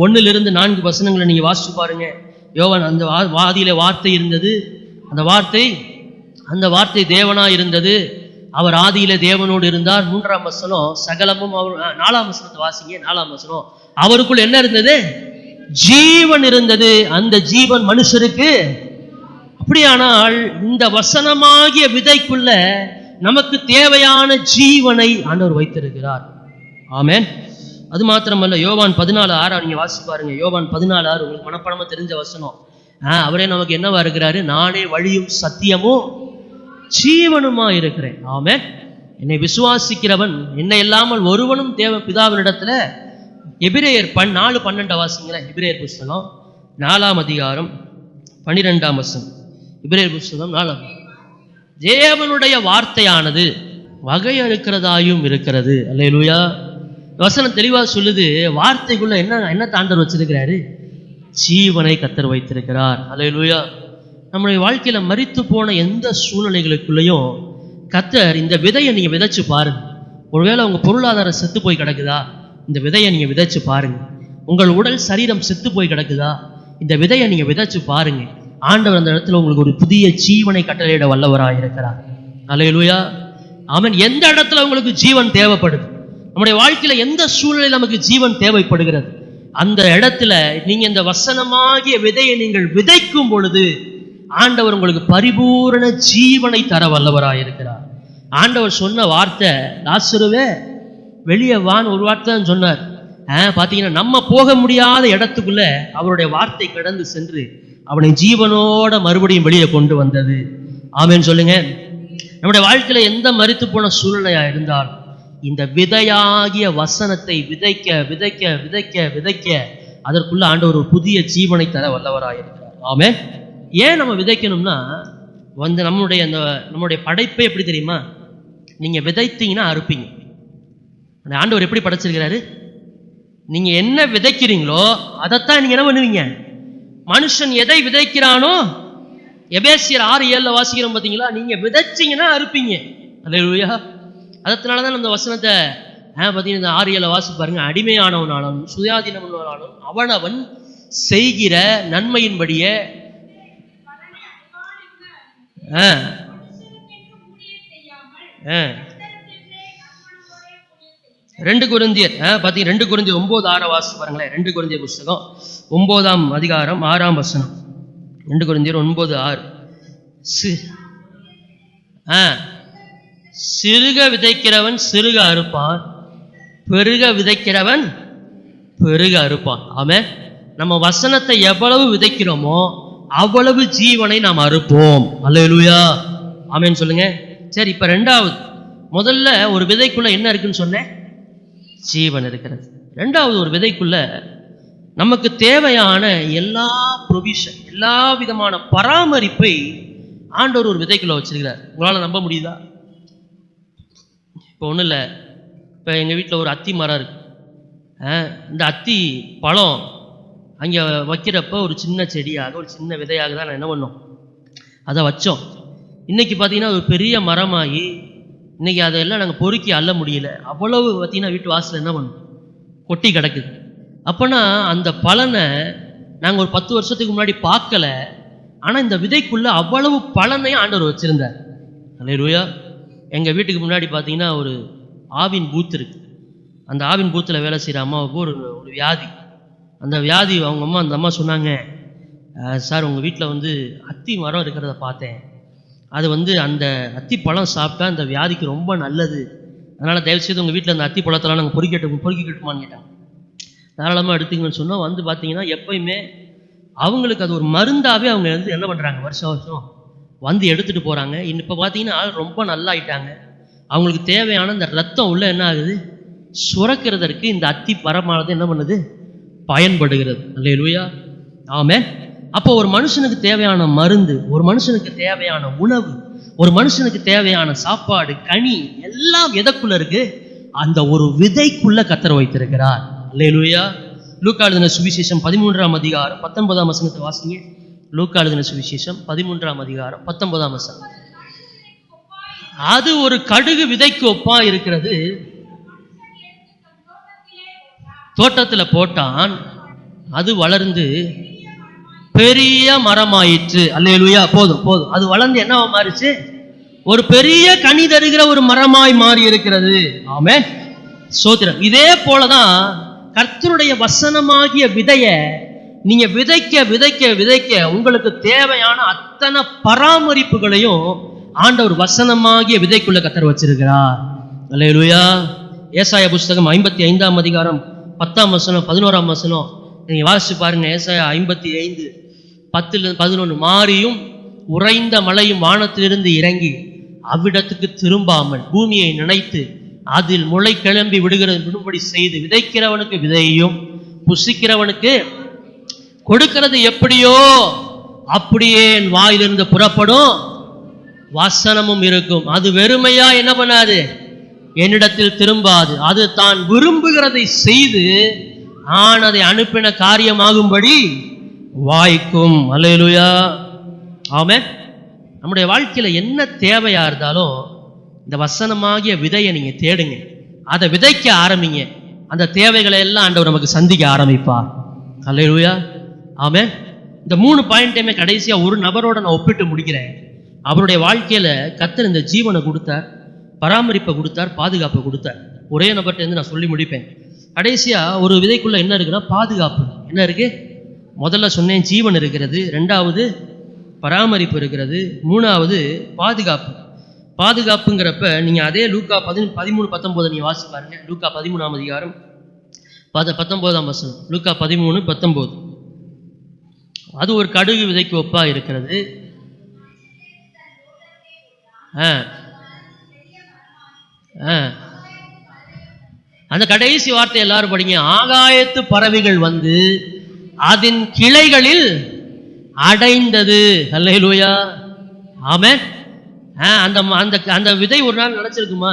1லிருந்து 4 வசனங்களை நீங்க வாசிச்சு பாருங்க. யோவான், அந்த ஆதியிலே வார்த்தை இருந்தது, அந்த வார்த்தை தேவனா இருந்தது, அவர் ஆதியிலே தேவனோடு இருந்தார். 3ஆம் வசனம் சகலமும் அவர். 4ஆம் வசனத்தை வாசிங்க. 4ஆம் வசனம், அவருக்குள் என்ன இருந்தது? ஜீவன் இருந்தது, அந்த ஜீவன் மனுஷருக்கு. அப்படியானால் இந்த வசனமாகிய விதைக்குள்ள நமக்கு தேவையான ஜீவனை ஆண்டவர் வைத்திருக்கிறார். ஆமென். அது மாத்திரமல்ல, யோவான் 14:6 நீங்க வாசிச்சு பாருங்க. யோவான் 14:6 உங்களுக்கு மனப்படமா தெரிஞ்ச வசனம். அவரே நமக்கு என்னவா இருக்கிறாரு? நானே வழியும் சத்தியமும் ஜீவனுமா இருக்கிறேன். ஆமென். என்னை விசுவாசிக்கிறவன் என்னை இல்லாமல் ஒருவனும் பிதாவினிடத்துல. எபிரேயர் 4:12 வாசிங்களேன். எபிரேயர் புஸ்தகம் 4ஆம் அதிகாரம் 12ஆம் வசனம். எபிரேயர் புஸ்தகம் 4. தேவனுடைய வார்த்தையானது வகையறுக்கிறதாயும் இருக்கிறது. அல்லேலூயா. வசனம் தெளிவா சொல்லுது, வார்த்தைக்குள்ள என்ன ஆண்டவர் வச்சிருக்கிறாரு? ஜீவனை கர்த்தர் வைத்திருக்கிறார். அல்லேலூயா. நம்முடைய வாழ்க்கையில மரித்து போன எந்த சூழ்நிலைகளுக்குள்ளேயும் கர்த்தர் இந்த விதையை நீங்க விதைச்சு பாருங்க. ஒருவேளை உங்க பொருளாதாரம் செத்து போய் கிடக்குதா? இந்த விதையை நீங்க விதைச்சு பாருங்க. உங்கள் உடல் சரீரம் செத்து போய் கிடக்குதா? இந்த விதையை நீங்க விதைச்சு பாருங்க. ஆண்டவர் அந்த இடத்துல உங்களுக்கு ஒரு புதிய ஜீவனை கட்டளையிட வல்லவராக இருக்கிறார். அல்லேலூயா. ஆமென். எந்த இடத்துல உங்களுக்கு ஜீவன் தேவைப்படுது, நம்முடைய வாழ்க்கையில எந்த சூழ்நிலையில் நமக்கு ஜீவன் தேவைப்படுகிறது, அந்த இடத்துல நீங்க இந்த வசனமாகிய விதையை நீங்கள் விதைக்கும் பொழுது ஆண்டவர் உங்களுக்கு பரிபூரண ஜீவனை தர வல்லவராக இருக்கிறார். ஆண்டவர் சொன்ன வார்த்தை, லாசருவே வெளியே வான்னு ஒரு வார்த்தை தான் சொன்னார். பார்த்தீங்கன்னா நம்ம போக முடியாத இடத்துக்குள்ள அவருடைய வார்த்தை கடந்து சென்று அவனை ஜீவனோட மறுபடியும் வெளியே கொண்டு வந்தது. ஆமென் சொல்லுங்க. நம்முடைய வாழ்க்கையில எந்த மரித்து போன சூழ்நிலையா இருந்தால் இந்த விதையாகிய வசனத்தை விதைக்க விதைக்க விதைக்க விதைக்க அதற்குள்ள ஆண்டவர் ஒரு புதிய ஜீவனை தர வல்லவராக இருக்கிறார். ஆமென். ஏன் நம்ம விதைக்கணும்னா, வந்து நம்முடைய படைப்பே எப்படி தெரியுமா? நீங்க விதைத்தீங்கன்னா அறுப்பீங்க. அந்த ஆண்டவர் எப்படி படைச்சிருக்கிறாரு? நீங்க என்ன விதைக்கிறீங்களோ அதைத்தான் நீங்க என்ன பண்ணுவீங்க? மனுஷன் எதை விதைக்கிறானோ, எபேசியர் 6:7 வாசிக்கிறோம் பார்த்தீங்களா? நீங்க விதைச்சீங்கன்னா அறுப்பீங்க. அல்லேலூயா. அதனாலதான் அந்த வசனத்தை பார்த்தீங்கன்னா 6:7 வாசி பாருங்க. அடிமையானவனாலும் சுயாதீனமானாலும் அவனவன் செய்கிற நன்மையின்படியே 2 கொரிந்தியர் 9:6 வாசி பாருங்களேன். 2 கொரிந்தியர் புஸ்தகம் 9ஆம் அதிகாரம் 6ஆம் வசனம். 2 கொரிந்தியர் 9:6. சிறுக விதைக்கிறவன் சிறுக அறுப்பான், பெருக விதைக்கிறவன் பெருக அறுப்பான். ஆமென். நம்ம வசனத்தை எவ்வளவு விதைக்கிறோமோ அவ்வளவு ஜீவனை நாம் அறுப்போம். அல்லேலூயா. ஆமென் சொல்லுங்க. சரி, இப்ப ரெண்டாவது, முதல்ல ஒரு விதைக்குள்ள என்ன இருக்குன்னு சொன்னேன்? ஜீவன் இருக்கிறது. ரெண்டாவது, ஒரு விதைக்குள்ள நமக்கு தேவையான எல்லா ப்ரொவிஷன், எல்லா விதமான பராமரிப்பை ஆண்டவர் ஒரு விதைக்குள்ள வச்சிருக்கிறார். உங்களால நம்ப முடியுதா? இப்போ ஒன்றும் இல்லை. இப்போ எங்கள் வீட்டில் ஒரு அத்தி மரம் இருக்கு. இந்த அத்தி பழம் அங்கே வைக்கிறப்ப ஒரு சின்ன செடியாக, ஒரு சின்ன விதையாக தான் நான் என்ன பண்ணோம், அதை வச்சோம். இன்னைக்கு பார்த்தீங்கன்னா ஒரு பெரிய மரமாகி இன்னைக்கு அதெல்லாம் நாங்கள் பொறுக்கி அள்ள முடியல. அவ்வளவு பார்த்தீங்கன்னா வீட்டு வாசல் என்ன பண்ணும், கொட்டி கிடக்குது. அப்போனா அந்த பலனை நாங்கள் ஒரு 10 வருஷத்துக்கு முன்னாடி பார்க்கல. ஆனால் இந்த விதைக்குள்ள அவ்வளவு பலனையும் ஆண்டவர் வச்சிருந்தார். அல்லேலூயா. எங்கள் வீட்டுக்கு முன்னாடி பார்த்தீங்கன்னா ஒரு ஆவின் பூத்து இருக்கு. அந்த ஆவின் பூத்தில் வேலை செய்கிற அம்மாவுக்கு ஒரு வியாதி. அந்த வியாதி அந்த அம்மா சொன்னாங்க, சார் உங்கள் வீட்டில் வந்து அத்தி மரம் இருக்கிறத பார்த்தேன். அது வந்து அந்த அத்தி பழம் சாப்பிட்டா அந்த வியாதிக்கு ரொம்ப நல்லது. அதனால் தயவுசெய்து உங்கள் வீட்டில் அந்த அத்தி பழத்தெல்லாம் நாங்கள் பொறுக்கிக்கட்டுமான்னு கேட்டாங்க. தாராளமாக எடுத்துங்கன்னு சொன்னால் வந்து பார்த்தீங்கன்னா எப்பயுமே அவங்களுக்கு அது ஒரு மருந்தாகவே அவங்க வந்து என்ன பண்ணுறாங்க, வருஷம் வருஷம் வந்து எடுத்துகிட்டு போகிறாங்க. இப்போ பார்த்தீங்கன்னா ரொம்ப நல்லா ஆயிட்டாங்க. அவங்களுக்கு தேவையான இந்த ரத்தம் உள்ள என்ன ஆகுது, சுரக்கிறதற்கு இந்த அத்தி பரமானது என்ன பண்ணுது, பயன்படுகிறது. அல்லேலூயா. ஆமென். அப்போ ஒரு மனுஷனுக்கு தேவையான மருந்து, ஒரு மனுஷனுக்கு தேவையான உணவு, ஒரு மனுஷனுக்கு தேவையான சாப்பாடு, கனி எல்லாம் எதற்குள்ள இருக்கு? அந்த ஒரு விதைக்குள்ள கர்த்தர் வைத்திருக்கிறார். அல்லேலூயா. லூக்கா எழுதின சுவிசேஷம் 13ஆம் அதிகாரம் 19ஆம் வசனத்தை வாசிங்க. லூக்கா எழுதின சுவிசேஷம் 13ஆம் அதிகாரம் 19ஆம் வசனம். அது ஒரு கடுகு விதைக்கு ஒப்பா இருக்கிறது. தோட்டத்துல போட்டான், அது வளர்ந்து பெரிய மரமாயிற்று. அல்லேலூயா. போதும். அது வளர்ந்து என்னவா மாறிச்சு? ஒரு பெரிய கனி தருகிற ஒரு மரமாய் மாறி இருக்கிறது. ஆமென். ஸ்தோத்திரம். இதே போலதான் கர்த்தருடைய வசனமாகிய விதைய நீங்க விதைக்க விதைக்க விதைக்க உங்களுக்கு தேவையான அத்தனை பராமரிப்புகளையும் ஆண்டவர் வசனமாகிய விதைக்குள்ள கர்த்தர் வச்சிருக்கிறார். அல்லேலூயா. ஏசாயா புஸ்தகம் 55ஆம் அதிகாரம் 10ஆம் வசனம் 11ஆம் வசனம் நீங்க வாசிச்சு பாருங்க. ஏசாயா 55 10-11. மாறியும் உறைந்த மழையும் வானத்திலிருந்து இறங்கி அவ்விடத்துக்கு திரும்பாமல் பூமியை நினைத்து அதில் முளை கிளம்பி விடுபடி செய்து விதைக்கிறவனுக்கு விதையையும் புசிக்கிறவனுக்கு கொடுக்கிறது எப்படியோ அப்படியே என் வாயிலிருந்து புறப்படும் வசனமும் இருக்கும். அது வெறுமையா என்ன பண்ணாது, என்னிடத்தில் திரும்பாது. அது தான் விரும்புகிறதை செய்து நான் அதை அனுப்பின காரியமாகும்படி வாய்க்கும். அல்லேலூயா. ஆமென். நம்முடைய வாழ்க்கையில என்ன தேவையா இருந்தாலும் இந்த வசனமாகிய விதையை நீங்க தேடுங்க, அதை விதைக்க ஆரம்பிங்க. அந்த தேவைகளை எல்லாம் ஆண்டவர் நமக்கு சந்திக்க ஆரம்பிப்பார். அல்லேலூயா. ஆமென். இந்த 3 பாயிண்டையுமே கடைசியா ஒரு நபரோட நான் ஒப்பிட்டு முடிக்கிறேன். அவருடைய வாழ்க்கையில கர்த்தர் இந்த ஜீவனை கொடுத்தார், பராமரிப்பை கொடுத்தார், பாதுகாப்பை கொடுத்தார். ஒரே நபர்கிட்ட இருந்து நான் சொல்லி முடிப்பேன். கடைசியா ஒரு விதைக்குள்ள என்ன இருக்குன்னா பாதுகாப்பு என்ன இருக்கு. முதல்ல சொன்னேன் ஜீவன் இருக்கிறது, ரெண்டாவது பராமரிப்பு இருக்கிறது, மூணாவது பாதுகாப்பு. பாதுகாப்புங்கிறப்ப நீங்க அதே லூக்கா 13:19 நீங்க வாசி பாருங்க. லூக்கா 13ஆம் அதிகாரம் 19ஆம் வசனம். லூக்கா 13:19. அது ஒரு கடுகு விதைக்கு ஒப்பா இருக்கிறது. அந்த கடைசி வார்த்தை எல்லாரும் படிங்க. ஆகாயத்து பறவைகள் வந்து அதன் கிளைகளில் அடைந்தது. அல்லேலூயா. ஆமென். அந்த அந்த அந்த விதை ஒரு நாள் நினைச்சிருக்குமா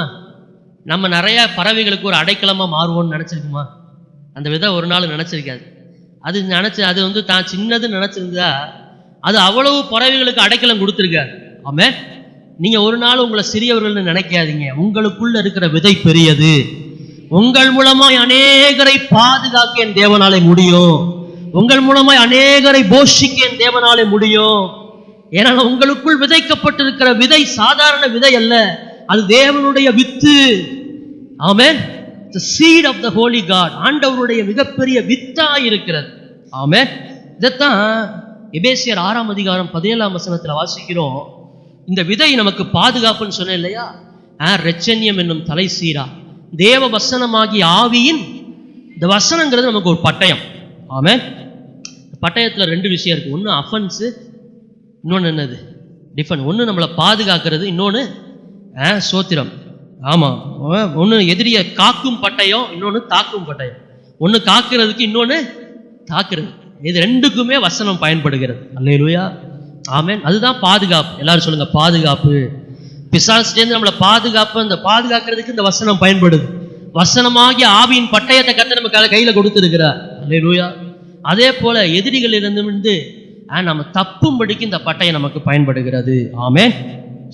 நம்ம நிறைய பறவைகளுக்கு ஒரு அடைக்கலமா மாறுவோம்னு நினைச்சிருக்குமா? அந்த விதை ஒரு நாள் நினைச்சிருக்காது. அது வந்து தான் சின்னதுன்னு நினைச்சிருந்தா அது அவ்வளவு பறவைகளுக்கு அடைக்கலம் கொடுத்துருக்காது. ஆமென். நீங்க ஒரு நாள் உங்களை சிறியவர்கள்னு நினைக்காதீங்க. உங்களுக்குள்ள இருக்கிற விதை பெரியது. உங்கள் மூலமாய் அநேகரை பாதுகாக்க என் தேவனாலே முடியும். உங்கள் மூலமாய் அநேகரை போஷிக்க என் தேவனாலே முடியும். ஏன்னா உங்களுக்குள் விதைக்கப்பட்டிருக்கிற விதை சாதாரண விதை அல்ல, அது தேவனுடைய with. Amen. The seed of the holy God. ஆண்டவருடைய மிகப்பெரிய வித்தா இருக்கிறது. ஆமென். இதைத்தான் எபேசியர் 6ஆம் அதிகாரம் 17ஆம் வசனத்துல வாசிக்கிறோம். இந்த விதை நமக்கு பாதுகாப்புன்னு சொன்னேன் இல்லையா? ரெச்சன்யம் என்னும் தலை சீரா தேவ வசனமாகிய ஆவியின் இந்த வசனங்கிறது நமக்கு ஒரு பட்டயம். ஆமென். பட்டயத்துல 2 விஷயம் இருக்கு. ஒன்று அஃபென்ஸ், இன்னொன்று என்னது? டிஃபன். ஒன்று நம்மளை பாதுகாக்கிறது, இன்னொன்று சோத்திரம். ஆமா, ஒன்று எதிரிய காக்கும் பட்டயம், இன்னொன்று தாக்கும் பட்டயம். ஒன்று காக்கிறதுக்கு, இன்னொன்று தாக்குறது. இது ரெண்டுக்குமே வசனம் பயன்படுகிறது. அல்லேலூயா. ஆமென். அதுதான் பாதுகாப்பு. எல்லாரும் சொல்லுங்க, பாதுகாப்பு. பிசாசுலேருந்து நம்மளை பாதுகாப்பு, அந்த பாதுகாக்கிறதுக்கு இந்த வசனம் பயன்படுது. வசனமாகிய ஆவியின் பட்டயத்தை கர்த்தர் நம்ம கையில கொடுத்திருக்கிறார். அல்லேலூயா. அதே போல எதிரிகளிலிருந்து நம்ம தப்பும்படிக்கு இந்த பட்டயம் நமக்கு பயன்படுகிறது. ஆமென்.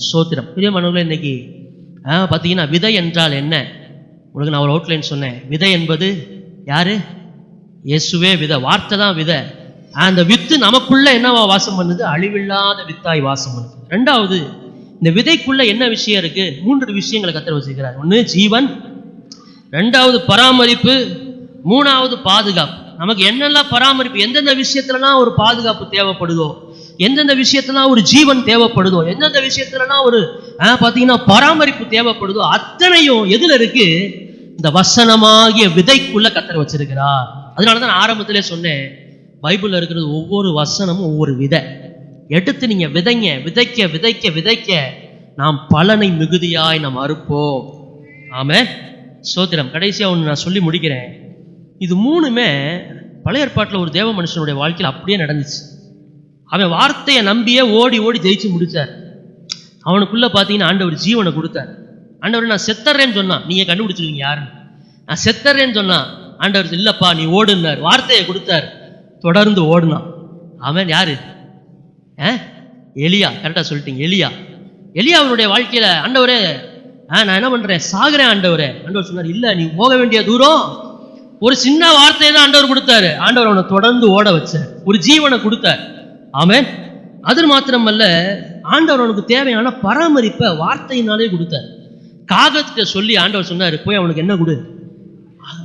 சோத்திரம். பிரியமானவர்களே, இன்னைக்கு பார்த்தீங்கன்னா விதை என்றால் என்ன? உங்களுக்கு நான் ஒரு அவுட்லைன் சொன்னேன். விதை என்பது யாரு? இயேசுவே விதை. வார்த்தை தான் விதை. அந்த வித்து நமக்குள்ள என்னவா வாசம் பண்ணுது? அழிவில்லாத வித்தாய் வாசம் பண்ணுது. 2வது, இந்த விதைக்குள்ள என்ன விஷயம் இருக்கு? 3 விஷயங்களை கர்த்தர் வச்சிருக்கிறார். 1 ஜீவன், 2வது பராமரிப்பு, 3வது பாதுகாப்பு. நமக்கு என்னெல்லாம் பராமரிப்பு, எந்தெந்த விஷயத்துலலாம் ஒரு பாதுகாப்பு தேவைப்படுதோ, எந்தெந்த விஷயத்துலாம் ஒரு ஜீவன் தேவைப்படுதோ, எந்தெந்த விஷயத்துலலாம் ஒரு பார்த்தீங்கன்னா பராமரிப்பு தேவைப்படுதோ, அத்தனையும் எதுல இருக்கு? இந்த வசனமாகிய விதைக்குள்ள கர்த்தர் வச்சிருக்கிறார். அதனாலதான் ஆரம்பத்திலே சொன்னேன், பைபிள்ல இருக்கிறது ஒவ்வொரு வசனமும் ஒவ்வொரு விதை. எடுத்து நீங்க விதைங்க. விதைக்க விதைக்க விதைக்க நாம் பலனை மிகுதியாய் நாம் அறுப்போம். ஆமென். சோத்திரம். கடைசியா ஒன்று நான் சொல்லி முடிக்கிறேன். இது 3மே பழைய ஏற்பாட்டில் ஒரு தேவ மனுஷனுடைய வாழ்க்கையில் அப்படியே நடந்துச்சு. அவன் வார்த்தையை நம்பியே ஓடி ஓடி ஜெயிச்சு முடிச்சார். அவனுக்குள்ள பார்த்தீங்கன்னா ஆண்டவர் ஜீவனை கொடுத்தார். ஆண்டவர் நான் செத்தர்றேன்னு சொன்னான், நீங்க கண்டுபிடிச்சிருவீங்க யாருன்னு. நான் செத்தர்றேன்னு சொன்னான், ஆண்டவர் இல்லப்பா நீ ஓடுனார். வார்த்தையை கொடுத்தார், தொடர்ந்து ஓடுனான். அவன் யாரு? எலியா. கரெக்டா சொல்லிட்டீங்க, எலியா. எலியா அவனுடைய வாழ்க்கையில ஆண்டவரே நான் என்ன பண்றேன், சாகுறேன் ஆண்டவரே. ஆண்டவர் சொன்னார், இல்ல நீ போக வேண்டிய தூரம். ஒரு சின்ன வார்த்தையை தான் ஆண்டவர் கொடுத்தாரு. ஆண்டவர் அவனை தொடர்ந்து ஓட வச்சார், ஒரு ஜீவனை கொடுத்தார். ஆமென். அது மாத்திரமல்ல, ஆண்டவர் அவனுக்கு தேவையான பராமரிப்பை வார்த்தையினாலே கொடுத்தார். காகத்திட்ட சொல்லி ஆண்டவர் சொன்னாரு, போய் அவனுக்கு என்ன கொடு.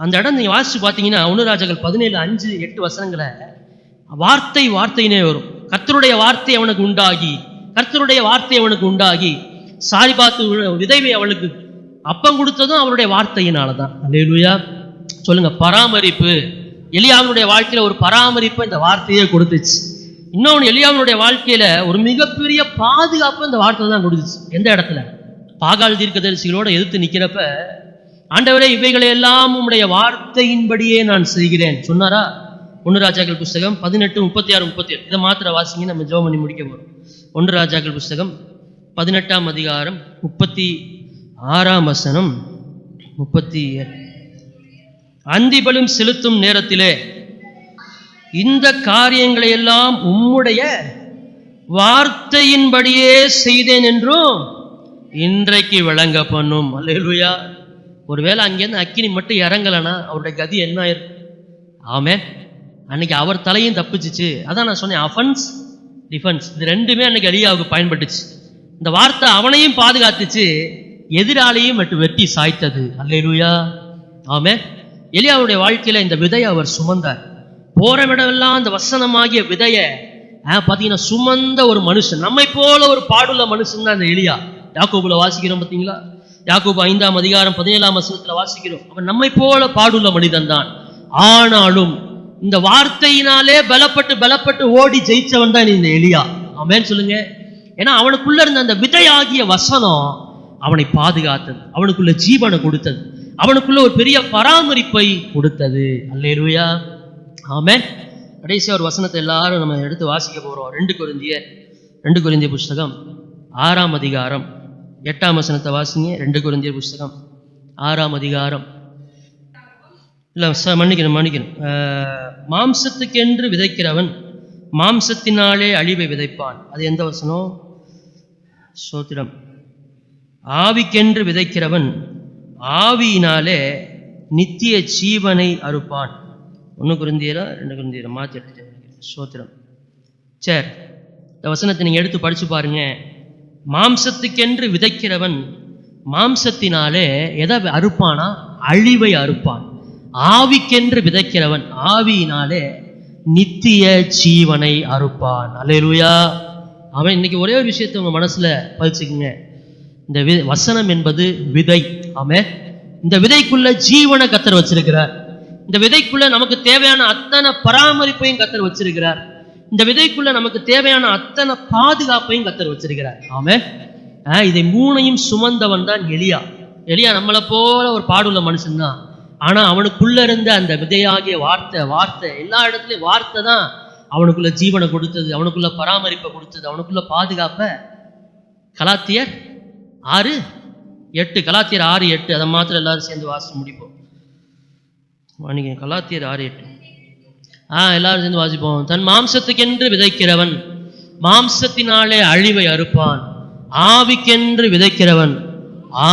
அந்த இடம் நீங்க வாசிச்சு பார்த்தீங்கன்னா 1 ராஜாக்கள் 17:5-8 வசனங்களை வார்த்தையினே வரும். கர்த்தருடைய வார்த்தை அவனுக்கு உண்டாகி, கர்த்தருடைய வார்த்தை அவனுக்கு உண்டாகி, சாரிபாத்து விதைவை அவளுக்கு அப்பம் கொடுத்ததும் அவருடைய வார்த்தையினாலதான். அல்லேலூயா. சொல்லுங்க, பராமரிப்பு. எலியாவினுடைய வாழ்க்கையில ஒரு பராமரிப்பு இந்த வார்த்தையே கொடுத்துச்சு. இன்னொன்று, எலியாவினுடைய வாழ்க்கையில ஒரு மிகப்பெரிய பாதுகாப்பு இந்த வார்த்தை தான் கொடுத்துச்சு. எந்த இடத்துல? பாகால் தீர்க்கதரிசிகளோட எதிர்த்து நிக்கிறப்ப ஆண்டவரே இவைகளை எல்லாம் உம்முடைய வார்த்தையின்படியே நான் செய்கிறேன் சொன்னாரா? 1 ராஜாக்கள் புஸ்தகம் 18:36-37. இதை மாத்திர வாசிங்க, நம்ம ஜெபம் பண்ணி முடிக்க போறோம். 1 ராஜாக்கள் புஸ்தகம் 18ஆம் அதிகாரம் 36ஆம் வசனம் 37. அந்திபலும் செலுத்தும் நேரத்திலே இந்த காரியங்களை எல்லாம் உம்முடைய வார்த்தையின்படியே செய்தேன் என்றும் இன்றைக்கு விளங்க பண்ணும். அல்லேலூயா. ஒருவேளை அங்கேருந்து அக்கினி மட்டும் இறங்கலைன்னா அவருடைய கதி என்ன ஆயிருக்கும்? ஆமென். அன்னைக்கு அவர் தலையும் தப்பிச்சிச்சு. அதான் நான் சொன்னேன், அஃபென்ஸ் டிஃபென்ஸ். இது 2மே அன்னைக்கு எலியாவுக்கு பயன்பட்டுச்சு. இந்த வார்த்தை அவனையும் பாதுகாத்துச்சு, எதிராளியும் வெட்டி சாய்த்தது. அல்லேலூயா. ஆமென். எலியாவுடைய வாழ்க்கையில இந்த விதையை அவர் சுமந்தார். போற விடவெல்லாம் அந்த வசனமாகிய விதைய பார்த்தீங்கன்னா சுமந்த ஒரு மனுஷன். நம்மை போல ஒரு பாடுள்ள மனுஷன் தான் இந்த எலியா. யாக்கோபுல வாசிக்கிறோம் பார்த்தீங்களா? யாக்கோபு 5ஆம் அதிகாரம் 17ஆம் வசனத்துல வாசிக்கிறோம். அவன் நம்மை போல பாடுள்ள மனிதன் தான். ஆனாலும் இந்த வார்த்தையினாலே பலப்பட்டு ஓடி ஜெயிச்சவன் தான் இந்த எலியா. ஆமென் சொல்லுங்க. ஏன்னா அவனுக்குள்ள இருந்த அந்த விதையாகிய வசனம் அவனை பாதுகாத்தது, அவனுக்குள்ள ஜீவனை கொடுத்தது, அவனுக்குள்ள ஒரு பெரிய பராமரிப்பை கொடுத்தது. அல்லேலூயா. ஆமென். கடைசி ஒரு வசனத்தை எல்லாரும் நம்ம எடுத்து வாசிக்க போறோம். 2 கொரிந்தியர் புஸ்தகம் 6ஆம் அதிகாரம் 8ஆம் வசனத்தை வாசிங்க. 2 கொரிந்தியர் புஸ்தகம் 6ஆம் அதிகாரம். இல்லை மன்னிக்கணும். மாம்சத்துக்கென்று விதைக்கிறவன் மாம்சத்தினாலே அழிவை விதைப்பான். அது எந்த வசனம்? ஸ்தோத்திரம். ஆவிக்கென்று விதைக்கிறவன் ஆவியினாலே நித்திய ஜீவனை அறுப்பான். 1 கொரிந்தியரா 2 கொரிந்தியரா மாற்றி எடுத்துட்டு. ஸ்தோத்திரம். சரி, இந்த வசனத்தை நீங்க எடுத்து படிச்சு பாருங்க. மாம்சத்துக்கென்று விதைக்கிறவன் மாம்சத்தினாலே எதை அறுப்பானா? அழிவை அறுப்பான். ஆவிக்கென்று விதைக்கிறவன் ஆவியினாலே நித்திய ஜீவனை அறுப்பான். அல்லேலூயா. அவன் இன்னைக்கு ஒரே ஒரு விஷயத்தை உங்க மனசுல பதிச்சுக்குங்க. இந்த வசனம் என்பது விதை. ஆமென். இந்த விதைக்குள்ள ஜீவனை கர்த்தர் வச்சிருக்கிறார். இந்த விதைக்குள்ள நமக்கு தேவையான அத்தனை பராமரிப்பையும் கர்த்தர் வச்சிருக்கிறார். இந்த விதைக்குள்ள நமக்கு தேவையான அத்தனை பாதுகாப்பையும் கர்த்தர் வச்சிருக்கிறார். ஆமென். இதை மூணையும் சுமந்தவன் தான் எலியா. எலியா நம்மளை போல ஒரு பாடுள்ள மனுஷன் தான். ஆனா அவனுக்குள்ள இருந்த அந்த விதையாகிய வார்த்தை எல்லா இடத்துலயும் வார்த்தை தான் அவனுக்குள்ள ஜீவனை கொடுத்தது, அவனுக்குள்ள பராமரிப்பை கொடுத்தது, அவனுக்குள்ள பாதுகாப்ப. கலாத்தியர் 6:8 கலாத்தியர் 6:8 அதை மாத்திரம் எல்லாரும் சேர்ந்து வாசிச்சு முடிப்போம். கலாத்தியர் 6:8 எல்லாரும் சேர்ந்து வாசிப்போம். தன் மாம்சத்துக்கென்று விதைக்கிறவன் மாம்சத்தினாலே அழிவை அறுப்பான். ஆவிக்கென்று விதைக்கிறவன்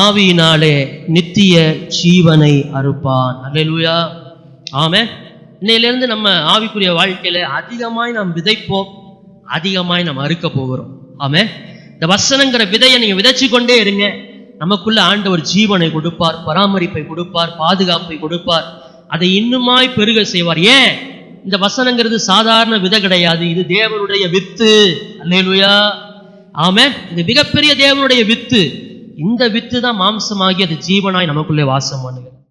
ஆவியினாலே நித்திய ஜீவனை அறுப்பான். அல்லேலூயா. ஆமென். இன்னையிலிருந்து நம்ம ஆவிக்குரிய வாழ்க்கையில அதிகமாய் நாம் விதைப்போம், அதிகமாய் நாம் அறுக்க போகிறோம். ஆமென். இந்த வசனங்கிற விதையை நீங்க விதைச்சு கொண்டே இருங்க. நமக்குள்ள ஆண்டவர் ஜீவனை கொடுப்பார், பராமரிப்பை கொடுப்பார், பாதுகாப்பை கொடுப்பார். அதை இன்னுமாய் பெருக செய்வார். ஏன்? இந்த வசனங்கிறது சாதாரண விதை கிடையாது. இது தேவனுடைய வித்து. அல்லேலூயா. ஆமென். இது மிகப்பெரிய தேவனுடைய வித்து. இந்த வித்து தான் மாம்சமாகி அது ஜீவனாய் நமக்குள்ளே வாசம் பண்ணுங்க.